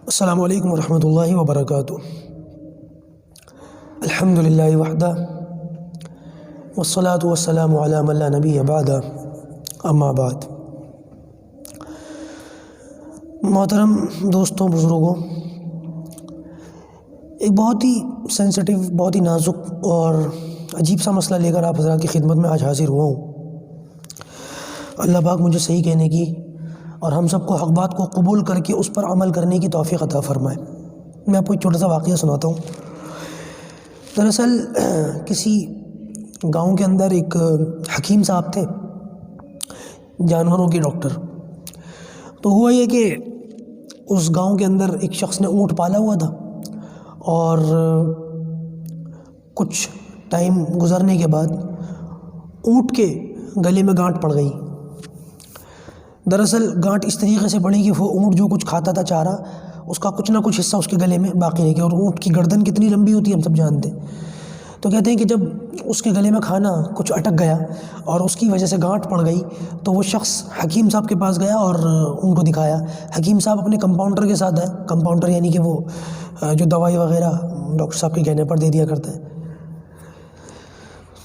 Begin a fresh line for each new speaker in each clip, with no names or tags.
السلام علیکم ورحمۃ اللہ وبرکاتہ۔ الحمد للہ وحدہ والصلاة والسلام علی من لا نبی بعدہ، اما بعد۔ محترم دوستوں، بزرگوں، ایک بہت ہی سینسٹیو، بہت ہی نازک اور عجیب سا مسئلہ لے کر آپ حضرات کی خدمت میں آج حاضر ہوا ہوں۔ اللہ پاک مجھے صحیح کہنے کی اور ہم سب کو حق بات کو قبول کر کے اس پر عمل کرنے کی توفیق عطا فرمائے۔ میں آپ کو ایک چھوٹا سا واقعہ سناتا ہوں۔ دراصل کسی گاؤں کے اندر ایک حکیم صاحب تھے، جانوروں کے ڈاکٹر۔ تو ہوا یہ کہ اس گاؤں کے اندر ایک شخص نے اونٹ پالا ہوا تھا، اور کچھ ٹائم گزرنے کے بعد اونٹ کے گلے میں گانٹ پڑ گئی۔ دراصل گانٹ اس طریقے سے پڑی کہ وہ اونٹ جو کچھ کھاتا تھا چارہ، اس کا کچھ نہ کچھ حصہ اس کے گلے میں باقی رہ گیا۔ اور اونٹ کی گردن کتنی لمبی ہوتی ہے ہم سب جانتے ہیں۔ تو کہتے ہیں کہ جب اس کے گلے میں کھانا کچھ اٹک گیا اور اس کی وجہ سے گانٹ پڑ گئی، تو وہ شخص حکیم صاحب کے پاس گیا اور ان کو دکھایا۔ حکیم صاحب اپنے کمپاؤنڈر کے ساتھ ہے، کمپاؤنڈر یعنی کہ وہ جو دوائی وغیرہ ڈاکٹر صاحب کے کہنے پر دے دیا کرتا ہے۔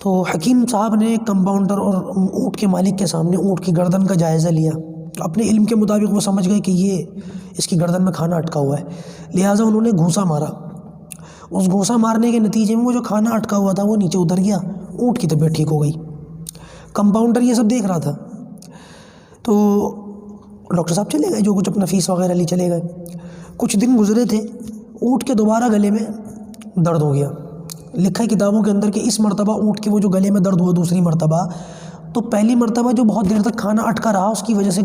تو حکیم صاحب نے کمپاؤنڈر اور اونٹ کے مالک کے سامنے اونٹ کی گردن کا جائزہ لیا۔ اپنے علم کے مطابق وہ سمجھ گئے کہ یہ اس کی گردن میں کھانا اٹکا ہوا ہے، لہٰذا انہوں نے گھونسا مارا۔ اس گھونسا مارنے کے نتیجے میں وہ جو کھانا اٹکا ہوا تھا وہ نیچے اتر گیا، اونٹ کی طبیعت ٹھیک ہو گئی۔ کمپاؤنڈر یہ سب دیکھ رہا تھا۔ تو ڈاکٹر صاحب چلے گئے، جو کچھ اپنا فیس وغیرہ لی چلے گئے۔ کچھ دن گزرے تھے، اونٹ کے دوبارہ گلے میں درد ہو گیا۔ لکھا ہے کتابوں کے اندر کہ اس مرتبہ اونٹ کے وہ جو گلے میں درد ہوا دوسری مرتبہ، تو پہلی مرتبہ جو بہت دیر تک کھانا اٹکا رہا اس کی وجہ سے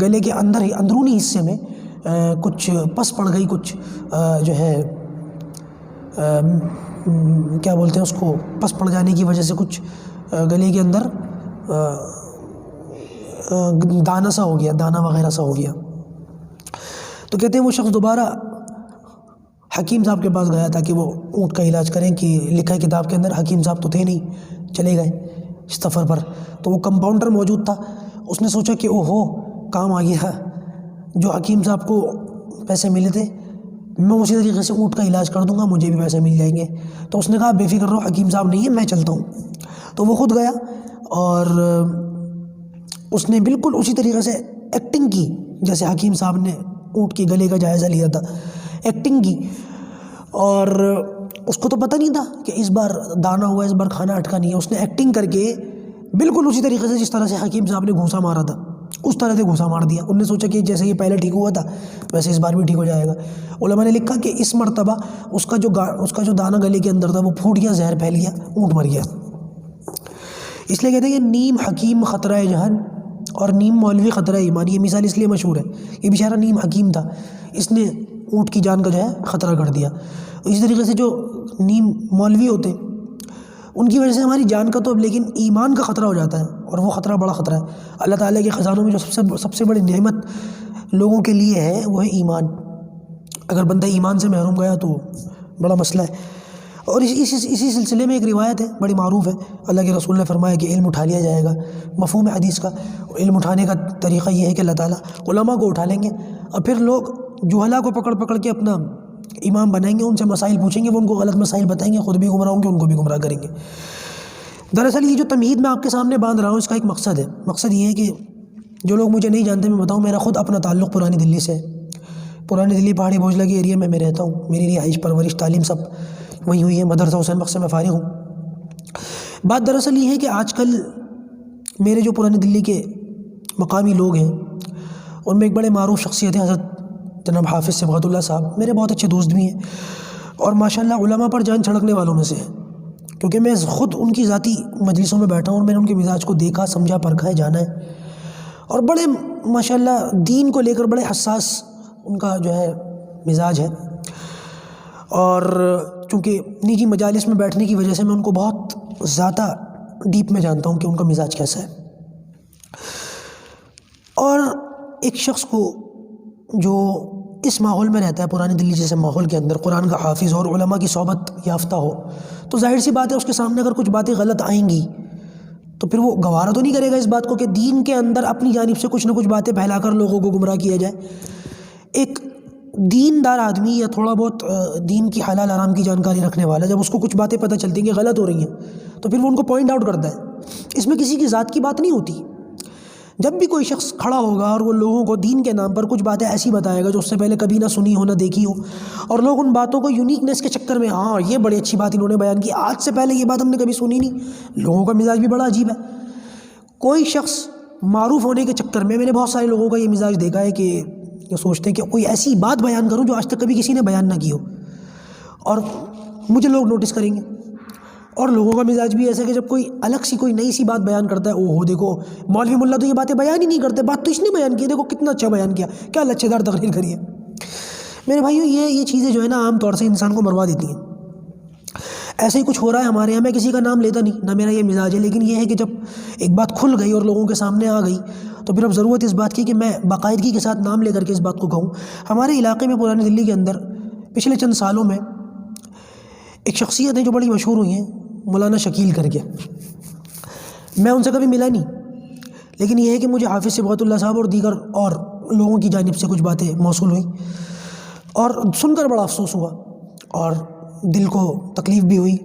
گلے کے اندر ہی اندرونی حصے میں کچھ پس پڑ گئی، کچھ جو ہے کیا بولتے ہیں اس کو، پس پڑ جانے کی وجہ سے کچھ گلے کے اندر دانہ سا ہو گیا، دانہ وغیرہ سا ہو گیا۔ تو کہتے ہیں وہ شخص دوبارہ حکیم صاحب کے پاس گیا تھا کہ وہ اونٹ کا علاج کریں، کہ لکھا ہے کتاب کے اندر حکیم صاحب تو تھے نہیں، چلے گئے سفر پر۔ تو وہ کمپاؤنڈر موجود تھا، اس نے سوچا کہ اوہو کام آ گیا، جو حکیم صاحب کو پیسے ملے تھے میں اسی طریقے سے اونٹ کا علاج کر دوں گا، مجھے بھی پیسے مل جائیں گے۔ تو اس نے کہا بے فکر رہو، حکیم صاحب نہیں ہے، میں چلتا ہوں۔ تو وہ خود گیا اور اس نے بالکل اسی طریقے سے ایکٹنگ کی جیسے حکیم صاحب نے اونٹ کے گلے کا جائزہ لیا تھا، ایکٹنگ کی۔ اور اس کو تو پتہ نہیں تھا کہ اس بار دانا ہوا، اس بار کھانا اٹکا نہیں ہے۔ اس نے ایکٹنگ کر کے بالکل اسی طریقے سے جس طرح سے حکیم صاحب نے گھونسا مارا تھا اس طرح سے گھونسا مار دیا۔ انہوں نے سوچا کہ جیسے یہ پہلے ٹھیک ہوا تھا ویسے اس بار بھی ٹھیک ہو جائے گا۔ علماء نے لکھا کہ اس مرتبہ اس کا جو دانہ گلے کے اندر تھا وہ پھوٹ گیا، زہر پھیل گیا، اونٹ مر گیا۔ اس لیے کہتے ہیں کہ نیم حکیم خطرہ جہان اور نیم مولوی خطرہ ایمان۔ یہ مثال اس لیے مشہور ہے، یہ بیچارہ نیم حکیم تھا، اس نے اونٹ کی جان کا جو ہے خطرہ کر دیا۔ اسی طریقے سے جو نیم مولوی ہوتے ان کی وجہ سے ہماری جان کا تو لیکن ایمان کا خطرہ ہو جاتا ہے، اور وہ خطرہ بڑا خطرہ ہے۔ اللہ تعالیٰ کے خزانوں میں جو سب سے بڑی نعمت لوگوں کے لیے ہے وہ ہے ایمان۔ اگر بندہ ایمان سے محروم گیا تو بڑا مسئلہ ہے۔ اور اسی سلسلے میں ایک روایت ہے بڑی معروف ہے، اللہ کے رسول نے فرمایا کہ علم اٹھا لیا جائے گا۔ مفہوم حدیث کا علم اٹھانے کا طریقہ یہ ہے کہ اللہ تعالیٰ علماء کو اٹھا لیں گے، اور پھر لوگ جہلا کو پکڑ کے اپنا امام بنائیں گے، ان سے مسائل پوچھیں گے، وہ ان کو غلط مسائل بتائیں گے، خود بھی گمراہ ہوں گے، ان کو بھی گمراہ کریں گے۔ دراصل یہ جو تمہید میں آپ کے سامنے باندھ رہا ہوں اس کا ایک مقصد ہے۔ مقصد یہ ہے کہ جو لوگ مجھے نہیں جانتے میں بتاؤں، میرا خود اپنا تعلق پرانی دلی سے ہے۔ پرانی دلی پہاڑی بھوجلا کے ایریا میں رہتا ہوں، میری رہائش پرورش تعلیم سب وہیں ہوئی ہے، مدرسہ حسین بخش سے میں فارغ ہوں۔ بات دراصل یہ ہے کہ آج کل میرے جو پرانی دلی کے مقامی لوگ ہیں ان میں ایک بڑے معروف شخصیت ہیں حضرت جناب حافظ صبغت اللہ صاحب، میرے بہت اچھے دوست بھی ہیں، اور ماشاءاللہ علماء پر جان چھڑکنے والوں میں سے ہیں، کیونکہ میں خود ان کی ذاتی مجلسوں میں بیٹھا ہوں اور میں نے ان کے مزاج کو دیکھا، سمجھا، پرکھا ہے، جانا ہے، اور بڑے ماشاءاللہ دین کو لے کر بڑے حساس ان کا جو ہے مزاج ہے۔ اور چونکہ نجی مجالس میں بیٹھنے کی وجہ سے میں ان کو بہت زیادہ ڈیپ میں جانتا ہوں کہ ان کا مزاج کیسا ہے۔ اور ایک شخص کو جو اس ماحول میں رہتا ہے، پرانی دلی جیسے ماحول کے اندر، قرآن کا حافظ اور علماء کی صحبت یافتہ ہو، تو ظاہر سی بات ہے اس کے سامنے اگر کچھ باتیں غلط آئیں گی تو پھر وہ گوارا تو نہیں کرے گا اس بات کو کہ دین کے اندر اپنی جانب سے کچھ نہ کچھ باتیں پھیلا کر لوگوں کو گمراہ کیا جائے۔ ایک دیندار آدمی یا تھوڑا بہت دین کی حلال حرام کی جانکاری رکھنے والا جب اس کو کچھ باتیں پتہ چلتی ہیں کہ غلط ہو رہی ہیں تو پھر وہ ان کو پوائنٹ آؤٹ کرتا ہے. اس میں کسی کی ذات کی بات نہیں ہوتی. جب بھی کوئی شخص کھڑا ہوگا اور وہ لوگوں کو دین کے نام پر کچھ باتیں ایسی بتائے گا جو اس سے پہلے کبھی نہ سنی ہو نہ دیکھی ہو، اور لوگ ان باتوں کو یونیکنیس کے چکر میں ہاں یہ بڑی اچھی بات انہوں نے بیان کی، آج سے پہلے یہ بات ہم نے کبھی سنی نہیں. لوگوں کا مزاج بھی بڑا عجیب ہے. کوئی شخص معروف ہونے کے چکر میں نے بہت سارے لوگوں کا یہ مزاج دیکھا ہے کہ سوچتے ہیں کہ کوئی ایسی بات بیان کروں جو آج تک کبھی کسی نے بیان نہ کی ہو اور مجھے لوگ نوٹس کریں گے. اور لوگوں کا مزاج بھی ایسا کہ جب کوئی الگ سی کوئی نئی سی بات بیان کرتا ہے، اوہ دیکھو مولوی ملا تو یہ باتیں بیان ہی نہیں کرتے، بات تو اس نے بیان کی، دیکھو کتنا اچھا بیان کیا، کیا لچھے دار تقریر کری ہے. میرے بھائیو یہ چیزیں جو ہے نا عام طور سے انسان کو مروا دیتی ہیں. ایسے ہی کچھ ہو رہا ہے ہمارے یہاں، میں کسی کا نام لیتا نہیں، نہ میرا یہ مزاج ہے، لیکن یہ ہے کہ جب ایک بات کھل گئی اور لوگوں کے سامنے آ گئی تو پھر اب ضرورت اس بات کی کہ میں باقاعدگی کے ساتھ نام لے کر کے اس بات کو کہوں. ہمارے علاقے میں پرانی دلی کے اندر پچھلے چند سالوں میں ایک شخصیت ہے جو بڑی مشہور ہوئی ہیں، مولانا شکیل کر کے. میں ان سے کبھی ملا نہیں، لیکن یہ ہے کہ مجھے حافظ صبغت اللہ صاحب اور دیگر اور لوگوں کی جانب سے کچھ باتیں موصول ہوئیں اور سن کر بڑا افسوس ہوا اور دل کو تکلیف بھی ہوئی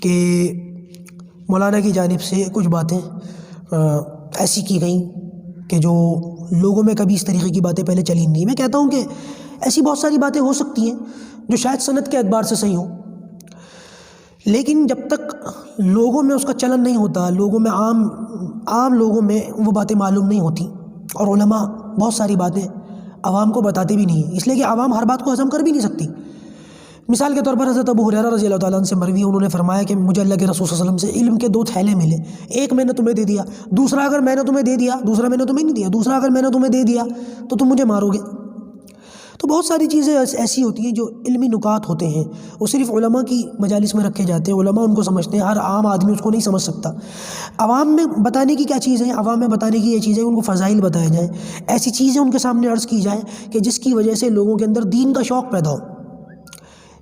کہ مولانا کی جانب سے کچھ باتیں ایسی کی گئیں کہ جو لوگوں میں کبھی اس طریقے کی باتیں پہلے چلی نہیں. میں کہتا ہوں کہ ایسی بہت ساری باتیں ہو سکتی ہیں جو شاید سند کے اعتبار سے صحیح ہوں، لیکن جب تک لوگوں میں اس کا چلن نہیں ہوتا، لوگوں میں عام لوگوں میں وہ باتیں معلوم نہیں ہوتی، اور علماء بہت ساری باتیں عوام کو بتاتے بھی نہیں ہیں، اس لیے کہ عوام ہر بات کو ہضم کر بھی نہیں سکتی. مثال کے طور پر حضرت ابو ہریرہ رضی اللہ تعالیٰ عنہ سے مروی ہے، انہوں نے فرمایا کہ مجھے اللہ کے رسول صلی اللہ علیہ وسلم سے علم کے 2 تھیلے ملے، ایک میں نے تمہیں دے دیا، دوسرا اگر میں نے تمہیں دے دیا، دوسرا میں نے تمہیں نہیں دیا، دوسرا اگر میں نے تمہیں دے دیا تو تم مجھے مارو گے. تو بہت ساری چیزیں ایسی ہوتی ہیں جو علمی نکات ہوتے ہیں، وہ صرف علماء کی مجالس میں رکھے جاتے ہیں، علماء ان کو سمجھتے ہیں، ہر عام آدمی اس کو نہیں سمجھ سکتا. عوام میں بتانے کی کیا چیز ہے؟ عوام میں بتانے کی یہ چیز ہے کہ ان کو فضائل بتائے جائیں، ایسی چیزیں ان کے سامنے عرض کی جائیں کہ جس کی وجہ سے لوگوں کے اندر دین کا شوق پیدا ہو،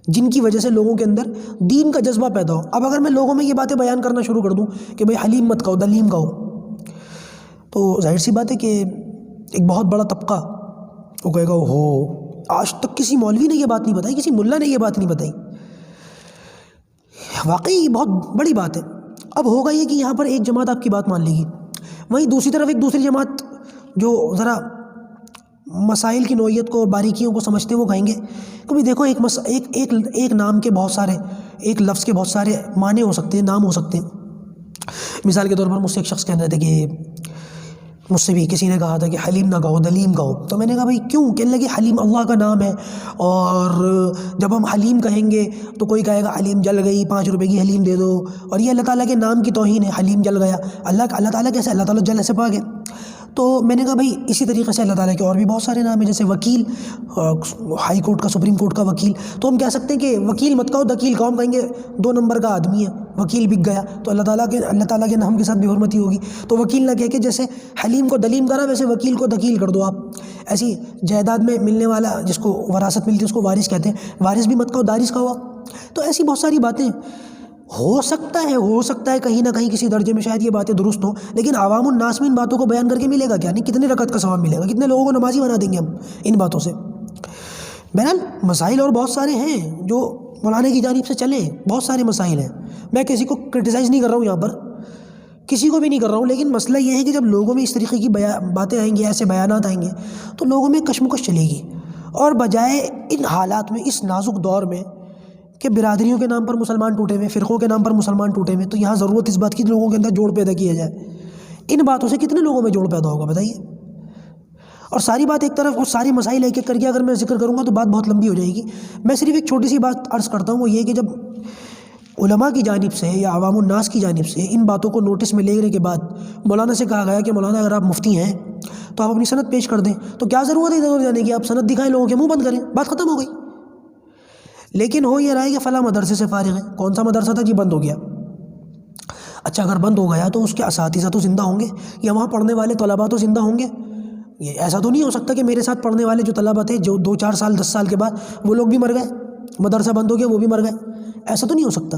جن کی وجہ سے لوگوں کے اندر دین کا جذبہ پیدا ہو. اب اگر میں لوگوں میں یہ باتیں بیان کرنا شروع کر دوں کہ بھئی حلیم مت کہو، دلیم کہو، تو ظاہر سی بات ہے کہ ایک بہت بڑا طبقہ وہ کہے گا ہو آج تک کسی مولوی نے یہ بات نہیں بتائی، کسی ملا نے یہ بات نہیں بتائی. واقعی یہ بہت بڑی بات ہے. اب ہوگا یہ کہ یہاں پر ایک جماعت آپ کی بات مان لے گی، وہیں دوسری طرف ایک دوسری جماعت جو ذرا مسائل کی نوعیت کو، باریکیوں کو سمجھتے ہیں، وہ کہیں گے کبھی دیکھو ایک نام کے بہت سارے، ایک لفظ کے بہت سارے معنی ہو سکتے ہیں، نام ہو سکتے ہیں. مثال کے طور پر مجھ سے ایک شخص کہہ رہے تھے کہ مجھ سے بھی کسی نے کہا تھا کہ حلیم نہ کہو، دلیم کہو. تو میں نے کہا بھائی کیوں؟ کہنے لگے حلیم اللہ کا نام ہے، اور جب ہم حلیم کہیں گے تو کوئی کہے گا حلیم جل گئی، 5 روپے کی حلیم دے دو، اور یہ اللہ تعالیٰ کے نام کی توہین ہے. حلیم جل گیا، اللہ تعالیٰ کیسے؟ اللہ تعالیٰ جل سے پاک ہے. تو میں نے کہا بھائی اسی طریقے سے اللہ تعالیٰ کے اور بھی بہت سارے نام ہیں، جیسے وکیل، ہائی کورٹ کا، سپریم کورٹ کا وکیل. تو ہم کہہ سکتے ہیں کہ وکیل مت کہو، دکیل کہو. ہم کہیں گے 2 نمبر کا آدمی ہے، وکیل بک گیا، تو اللہ تعالیٰ کے نام کے ساتھ بے حرمتی ہوگی. تو وکیل نہ کہہ کے جیسے حلیم کو دلیم کرا، ویسے وکیل کو دکیل کر دو آپ. ایسی جائیداد میں ملنے والا جس کو وراثت ملتی ہے اس کو وارث کہتے ہیں، وارث بھی مت کہو، دارث کہو آپ. تو ایسی بہت ساری باتیں ہو سکتا ہے کہیں نہ کہیں کسی درجے میں شاید یہ باتیں درست ہوں، لیکن عوام الناس میں ان باتوں کو بیان کر کے ملے گا کیا؟ نہیں، کتنے رکعت کا ثواب ملے گا، کتنے لوگوں کو نمازی بنا دیں گے ہم ان باتوں سے. بہرحال مسائل اور بہت سارے ہیں جو مولانا کی جانب سے چلے، بہت سارے مسائل ہیں. میں کسی کو کرٹیسائز نہیں کر رہا ہوں یہاں پر، کسی کو بھی نہیں کر رہا ہوں، لیکن مسئلہ یہ ہے کہ جب لوگوں میں اس طریقے کی باتیں آئیں گی، ایسے بیانات آئیں گے، تو لوگوں میں کشمکش چلے گی. اور بجائے ان حالات میں، اس نازک دور میں کہ برادریوں کے نام پر مسلمان ٹوٹے ہوئے، فرقوں کے نام پر مسلمان ٹوٹے ہوئے، تو یہاں ضرورت اس بات کی لوگوں کے اندر جوڑ پیدا کیا جائے. ان باتوں سے کتنے لوگوں میں جوڑ پیدا ہوگا بتائیے؟ اور ساری بات ایک طرف، اور ساری مسائل ایک ایک کر کے اگر میں ذکر کروں گا تو بات بہت لمبی ہو جائے گی. میں صرف ایک چھوٹی سی بات عرض کرتا ہوں، وہ یہ کہ جب علماء کی جانب سے یا عوام الناس کی جانب سے ان باتوں کو نوٹس میں لینے کے بعد مولانا سے کہا گیا کہ مولانا اگر آپ مفتی ہیں تو آپ اپنی سند پیش کر دیں، تو کیا ضرورت ہے ادھر جانے کی؟ آپ سند دکھائیں، لوگوں کے منہ بند کریں، بات ختم ہو گئی. لیکن ہو یہ رہا ہے کہ فلاں مدرسے سے فارغ ہے. کون سا مدرسہ تھا جی؟ بند ہو گیا. اچھا اگر بند ہو گیا تو اس کے اساتذہ تو زندہ ہوں گے، یا وہاں پڑھنے والے طلباء تو زندہ ہوں گے. یہ ایسا تو نہیں ہو سکتا کہ میرے ساتھ پڑھنے والے جو طلباء تھے، جو 2-4 سال 10 سال کے بعد وہ لوگ بھی مر گئے، مدرسہ بند ہو گیا وہ بھی مر گئے. ایسا تو نہیں ہو سکتا.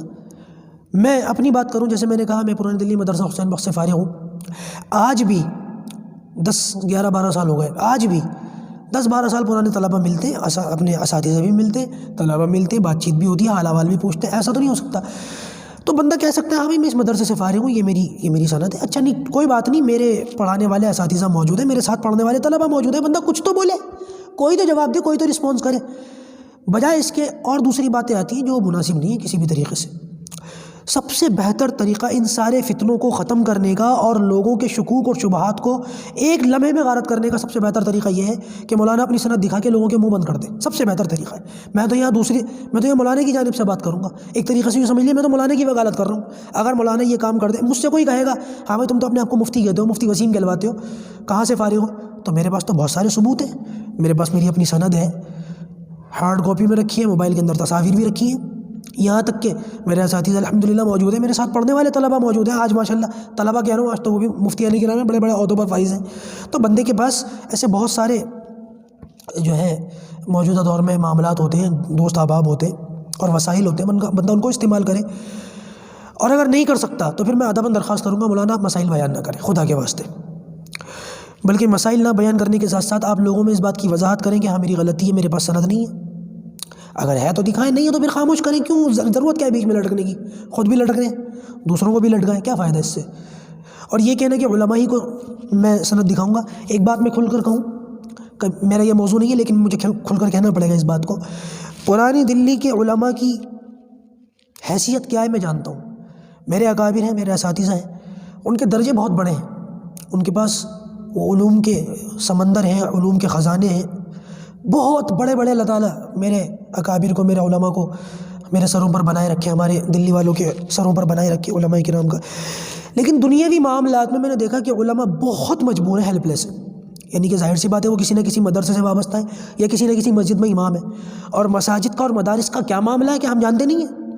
میں اپنی بات کروں، جیسے میں نے کہا میں پرانی دلی مدرسہ حسین بخش سے فارغ ہوں. آج بھی 10-11-12 سال ہو گئے، آج بھی 10-12 سال پرانے طلبہ ملتے، اپنے اساتذہ بھی ملتے، طلبہ ملتے، بات چیت بھی ہوتی ہے، حال احوال بھی پوچھتے ہیں، ایسا تو نہیں ہو سکتا۔ تو بندہ کہہ سکتا ہے ہاں بھائی میں اس مدرسے سے فارغ ہوں، یہ میری سند ہے، اچھا نہیں کوئی بات نہیں، میرے پڑھانے والے اساتذہ موجود ہیں، میرے ساتھ پڑھنے والے طلبہ موجود ہیں، بندہ کچھ تو بولے، کوئی تو جواب دے، کوئی تو رسپانس کرے، بجائے اس کے اور دوسری باتیں آتی ہیں جو مناسب نہیں ہیں کسی بھی طریقے سے۔ سب سے بہتر طریقہ ان سارے فتنوں کو ختم کرنے کا اور لوگوں کے شکوک اور شبہات کو ایک لمحے میں غارت کرنے کا سب سے بہتر طریقہ یہ ہے کہ مولانا اپنی سند دکھا کے لوگوں کے منہ بند کر دے، سب سے بہتر طریقہ ہے۔ میں تو یہاں مولانا کی جانب سے بات کروں گا، ایک طریقے سے یہ سمجھ لیے میں تو مولانا کی وکالت کر رہا ہوں۔ اگر مولانا یہ کام کر دے، مجھ سے کوئی کہے گا ہاں بھائی تم تو اپنے آپ کو مفتی کہتے ہو، مفتی وسیم کہلواتے ہو، کہاں سے فارغ ہو؟ تو میرے پاس تو بہت سارے ثبوت ہیں، میرے پاس میری اپنی سند ہے، ہارڈ کاپی میں رکھی ہے، موبائل کے اندر تصاویر بھی رکھی ہیں، یہاں تک کہ میرے اساتذہ الحمدللہ موجود ہیں، میرے ساتھ پڑھنے والے طلبہ موجود ہیں، آج ماشاءاللہ طلبہ کہہ رہا ہوں، آج تو وہ بھی مفتیان کرام ہیں، بڑے بڑے عہدوں پر فائز ہیں۔ تو بندے کے پاس ایسے بہت سارے جو ہے موجودہ دور میں معاملات ہوتے ہیں، دوست احباب ہوتے ہیں اور وسائل ہوتے ہیں، بندہ ان کو استعمال کرے۔ اور اگر نہیں کر سکتا تو پھر میں ادباً درخواست کروں گا مولانا آپ مسائل بیان نہ کریں خدا کے واسطے، بلکہ مسائل نہ بیان کرنے کے ساتھ ساتھ آپ لوگوں میں اس بات کی وضاحت کریں کہ ہاں میری غلطی ہے، میرے پاس سند نہیں ہے، اگر ہے تو دکھائیں، نہیں ہے تو پھر خاموش کریں، کیوں ضرورت کیا ہے بیچ میں لٹکنے کی؟ خود بھی لٹک رہے ہیں، دوسروں کو بھی لٹکائیں، کیا فائدہ اس سے؟ اور یہ کہنا کہ علماء ہی کو میں سند دکھاؤں گا، ایک بات میں کھل کر کہوں، میرا یہ موضوع نہیں ہے لیکن مجھے کھل کر کہنا پڑے گا اس بات کو، پرانی دلی کے علماء کی حیثیت کیا ہے میں جانتا ہوں، میرے اکابر ہیں، میرے اساتذہ ہیں، ان کے درجے بہت بڑے ہیں، ان کے پاس وہ علوم کے سمندر ہیں، علوم کے خزانے ہیں، بہت بڑے بڑے، اللہ تعالیٰ میرے اکابر کو، میرے علماء کو میرے سروں پر بنائے رکھے، ہمارے دلی والوں کے سروں پر بنائے رکھے علماء کرام کا۔ لیکن دنیاوی معاملات میں نے دیکھا کہ علماء بہت مجبور ہیں، ہیلپ لیس ہیں، یعنی کہ ظاہر سی بات ہے وہ کسی نہ کسی مدرسے سے وابستہ ہے یا کسی نہ کسی مسجد میں امام ہے، اور مساجد کا اور مدارس کا کیا معاملہ ہے کہ ہم جانتے نہیں ہیں،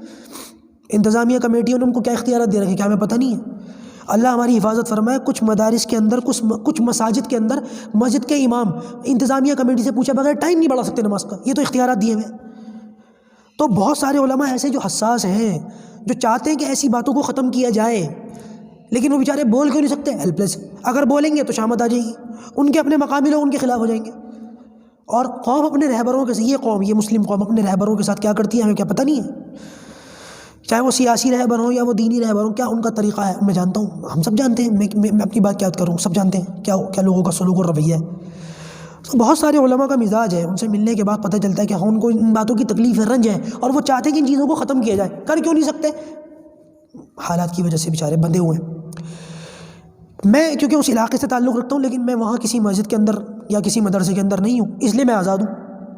انتظامیہ کمیٹیوں نے ان کو کیا اختیارات دے رکھے کیا ہمیں پتہ نہیں ہے؟ اللہ ہماری حفاظت فرمائے، کچھ مدارس کے اندر، کچھ مساجد کے اندر مسجد کے امام انتظامیہ کمیٹی سے پوچھے بغیر ٹائم نہیں بڑھا سکتے نماز کا، یہ تو اختیارات دیے ہوئے۔ تو بہت سارے علماء ایسے جو حساس ہیں، جو چاہتے ہیں کہ ایسی باتوں کو ختم کیا جائے، لیکن وہ بیچارے بول کیوں نہیں سکتے؟ ہیلپ لیس، اگر بولیں گے تو شامت آ جائے گی، ان کے اپنے مقامی لوگ ان کے خلاف ہو جائیں گے، اور قوم اپنے رہبروں کے، یہ مسلم قوم اپنے رہبروں کے ساتھ کیا کرتی ہے ہمیں کیا پتہ نہیں ہے، چاہے وہ سیاسی رہبر ہوں یا وہ دینی رہبر ہوں، کیا ان کا طریقہ ہے میں جانتا ہوں، ہم سب جانتے ہیں، میں اپنی بات کیا کروں، سب جانتے ہیں کیا لوگوں کا سلوک اور رویہ ہے۔ تو بہت سارے علماء کا مزاج ہے، ان سے ملنے کے بعد پتہ چلتا ہے کہ ہاں ان کو ان باتوں کی تکلیف ہے، رنج ہے، اور وہ چاہتے ہیں کہ ان چیزوں کو ختم کیا جائے، کر کیوں نہیں سکتے؟ حالات کی وجہ سے بیچارے بندھے ہوئے ہیں۔ میں کیونکہ اس علاقے سے تعلق رکھتا ہوں، لیکن میں وہاں کسی مسجد کے اندر یا کسی مدرسے کے اندر نہیں ہوں، اس لیے میں آزاد ہوں،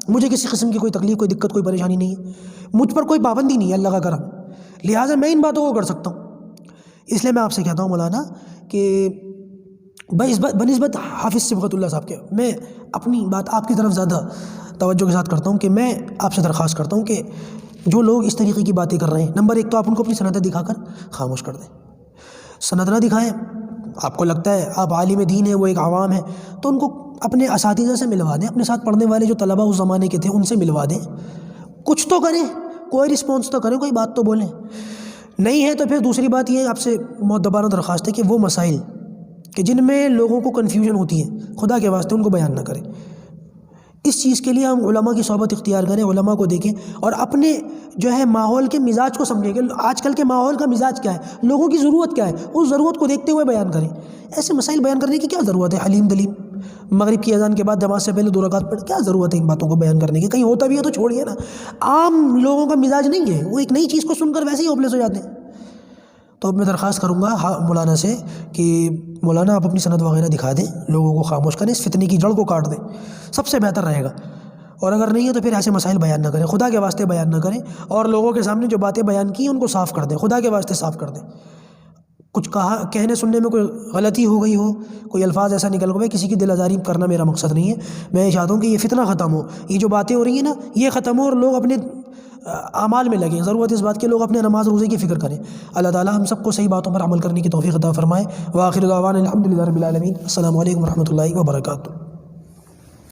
مجھے کسی قسم کی کوئی تکلیف، کوئی دقت، کوئی پریشانی نہیں ہے، مجھ پر کوئی پابندی نہیں ہے، اللہ کا کرم، لہٰذا میں ان باتوں کو کر سکتا ہوں۔ اس لیے میں آپ سے کہتا ہوں مولانا کہ بنسبت حافظ صبغت اللہ صاحب کے، میں اپنی بات آپ کی طرف زیادہ توجہ کے ساتھ کرتا ہوں کہ میں آپ سے درخواست کرتا ہوں کہ جو لوگ اس طریقے کی باتیں کر رہے ہیں، نمبر ایک تو آپ ان کو اپنی سندیں دکھا کر خاموش کر دیں، سند نہ دکھائیں، آپ کو لگتا ہے آپ عالم دین ہیں، وہ ایک عوام ہے، تو ان کو اپنے اساتذہ سے ملوا دیں، اپنے ساتھ پڑھنے والے جو طلبہ اس زمانے کے تھے ان سے ملوا دیں، کچھ تو کریں، کوئی رسپانس تو کریں، کوئی بات تو بولیں، نہیں ہے تو پھر دوسری بات یہ آپ سے معتبرانہ درخواست ہے کہ وہ مسائل کہ جن میں لوگوں کو کنفیوژن ہوتی ہے، خدا کے واسطے ان کو بیان نہ کریں، اس چیز کے لیے ہم علماء کی صحبت اختیار کریں، علماء کو دیکھیں، اور اپنے جو ہے ماحول کے مزاج کو سمجھیں کہ آج کل کے ماحول کا مزاج کیا ہے، لوگوں کی ضرورت کیا ہے، اس ضرورت کو دیکھتے ہوئے بیان کریں۔ ایسے مسائل بیان کرنے کی کیا ضرورت ہے؟ حلیم دلیم مغرب کی اذان کے بعد جماعت سے پہلے 2 رکعت پڑھ، کیا ضرورت ہے ان باتوں کو بیان کرنے کی؟ کہیں ہوتا بھی ہے تو چھوڑیے نا، عام لوگوں کا مزاج نہیں ہے، وہ ایک نئی چیز کو سن کر ویسے ہی ہوپلیس ہو جاتے ہیں۔ تو اب میں درخواست کروں گا مولانا سے کہ مولانا آپ اپنی سند وغیرہ دکھا دیں، لوگوں کو خاموش کریں، اس فتنے کی جڑ کو کاٹ دیں، سب سے بہتر رہے گا، اور اگر نہیں ہے تو پھر ایسے مسائل بیان نہ کریں، خدا کے واسطے بیان نہ کریں، اور لوگوں کے سامنے جو باتیں بیان کی ان کو صاف کر دیں، خدا کے واسطے صاف کر دیں۔ کچھ کہنے سننے میں کوئی غلطی ہو گئی ہو، کوئی الفاظ ایسا نکل گئے، کسی کی دل آزاری کرنا میرا مقصد نہیں ہے، میں یہ چاہتا ہوں کہ یہ فتنہ ختم ہو، یہ جو باتیں ہو رہی ہیں نا یہ ختم ہو، اور لوگ اپنے اعمال میں لگیں، ضرورت اس بات کے لوگ اپنے نماز روزے کی فکر کریں۔ اللہ تعالیٰ ہم سب کو صحیح باتوں پر عمل کرنے کی توفیق عطا فرمائے۔ وآخر دعوانا الحمدللہ رب العالمین۔ السلام علیکم ورحمۃ اللہ وبرکاتہ۔